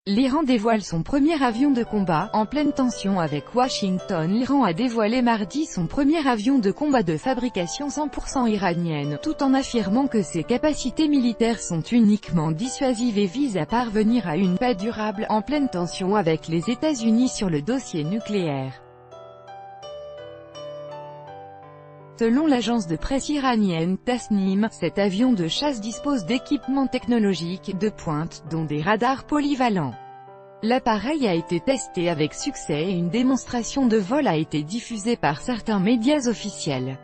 L'Iran dévoile son premier avion de combat, en pleine tension avec Washington. L'Iran a dévoilé mardi son premier avion de combat de fabrication 100% iranienne, tout en affirmant que ses capacités militaires sont uniquement dissuasives et visent à parvenir à une paix durable, en pleine tension avec les États-Unis sur le dossier nucléaire. Selon l'agence de presse iranienne Tasnim, cet avion de chasse dispose d'équipements technologiques de pointe, dont des radars polyvalents. L'appareil a été testé avec succès et une démonstration de vol a été diffusée par certains médias officiels.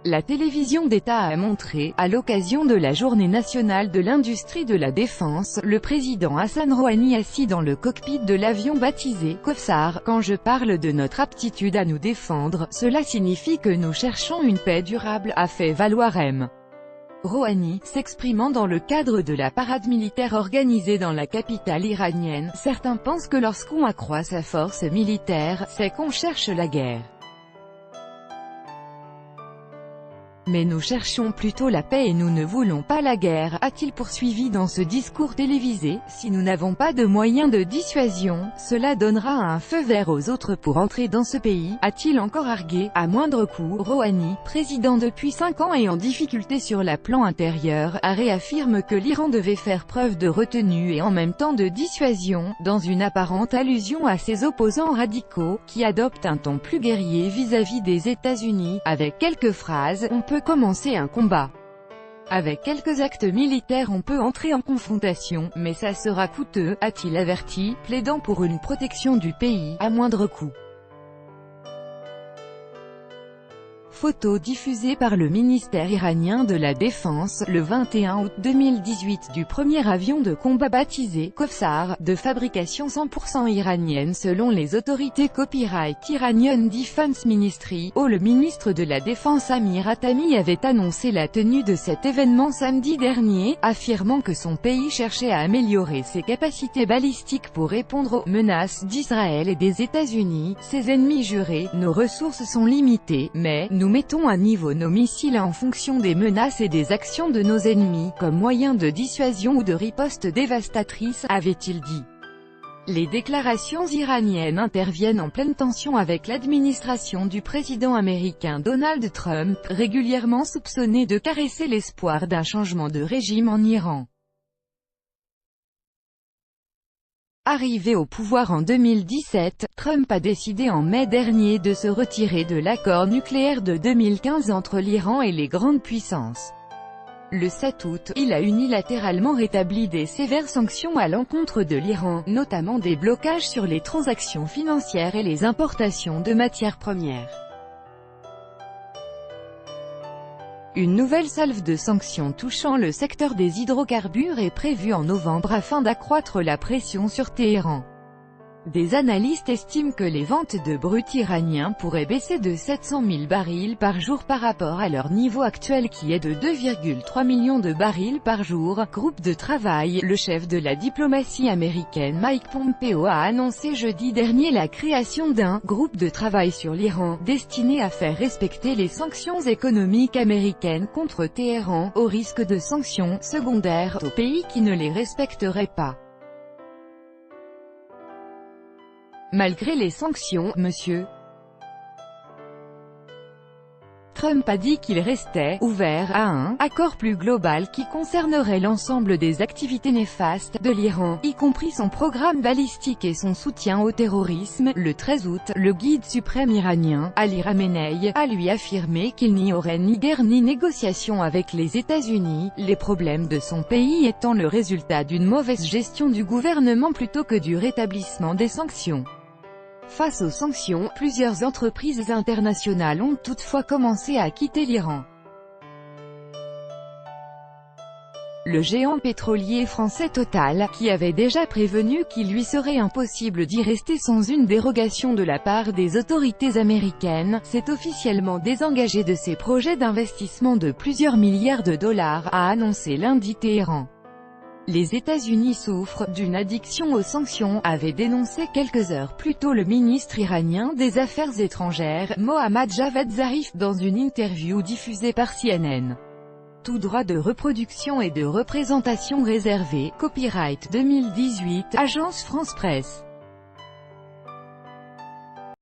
La télévision d'État a montré, à l'occasion de la Journée nationale de l'industrie de la défense, le président Hassan Rouhani assis dans le cockpit de l'avion baptisé « Kevsar ». Quand je parle de notre aptitude à nous défendre, cela signifie que nous cherchons une paix durable, a fait valoir M. Rouhani, s'exprimant dans le cadre de la parade militaire organisée dans la capitale iranienne. Certains pensent que lorsqu'on accroît sa force militaire, c'est qu'on cherche la guerre. Mais nous cherchons plutôt la paix et nous ne voulons pas la guerre, a-t-il poursuivi dans ce discours télévisé. Si nous n'avons pas de moyens de dissuasion, cela donnera un feu vert aux autres pour entrer dans ce pays, a-t-il encore argué. À moindre coût, Rouhani, président depuis 5 ans et en difficulté sur le plan intérieur, réaffirme que l'Iran devait faire preuve de retenue et en même temps de dissuasion, dans une apparente allusion à ses opposants radicaux, qui adoptent un ton plus guerrier vis-à-vis des États-Unis. Avec quelques phrases, on peut commencer un combat. Avec quelques actes militaires on peut entrer en confrontation, mais ça sera coûteux, a-t-il averti, plaidant pour une protection du pays, à moindre coût. Photo diffusée par le ministère iranien de la Défense, le 21 août 2018 du premier avion de combat baptisé « Kevsar » de fabrication 100% iranienne selon les autorités Copyright Iranian Defense Ministry. Le ministre de la Défense Amir Hatami avait annoncé la tenue de cet événement samedi dernier, affirmant que son pays cherchait à améliorer ses capacités balistiques pour répondre aux menaces d'Israël et des États-Unis, ses ennemis jurés. Nos ressources sont limitées, mais nous mettons à niveau nos missiles en fonction des menaces et des actions de nos ennemis, comme moyen de dissuasion ou de riposte dévastatrice, avait-il dit. Les déclarations iraniennes interviennent en pleine tension avec l'administration du président américain Donald Trump, régulièrement soupçonné de caresser l'espoir d'un changement de régime en Iran. Arrivé au pouvoir en 2017, Trump a décidé en mai dernier de se retirer de l'accord nucléaire de 2015 entre l'Iran et les grandes puissances. Le 7 août, il a unilatéralement rétabli des sévères sanctions à l'encontre de l'Iran, notamment des blocages sur les transactions financières et les importations de matières premières. Une nouvelle salve de sanctions touchant le secteur des hydrocarbures est prévue en novembre afin d'accroître la pression sur Téhéran. Des analystes estiment que les ventes de brut iranien pourraient baisser de 700 000 barils par jour par rapport à leur niveau actuel qui est de 2,3 millions de barils par jour. Groupe de travail. Le chef de la diplomatie américaine Mike Pompeo a annoncé jeudi dernier la création d'un « groupe de travail sur l'Iran » destiné à faire respecter les sanctions économiques américaines contre Téhéran, au risque de sanctions secondaires aux pays qui ne les respecteraient pas. Malgré les sanctions, M. Trump a dit qu'il restait ouvert à un accord plus global qui concernerait l'ensemble des activités néfastes de l'Iran, y compris son programme balistique et son soutien au terrorisme. Le 13 août, le guide suprême iranien, Ali Khamenei, a lui affirmé qu'il n'y aurait ni guerre ni négociation avec les États-Unis, les problèmes de son pays étant le résultat d'une mauvaise gestion du gouvernement plutôt que du rétablissement des sanctions. Face aux sanctions, plusieurs entreprises internationales ont toutefois commencé à quitter l'Iran. Le géant pétrolier français Total, qui avait déjà prévenu qu'il lui serait impossible d'y rester sans une dérogation de la part des autorités américaines, s'est officiellement désengagé de ses projets d'investissement de plusieurs milliards de dollars, a annoncé lundi Téhéran. Les États-Unis souffrent d'une addiction aux sanctions, avait dénoncé quelques heures plus tôt le ministre iranien des Affaires étrangères, Mohammad Javad Zarif, dans une interview diffusée par CNN. Tout droit de reproduction et de représentation réservé. Copyright 2018, Agence France Presse.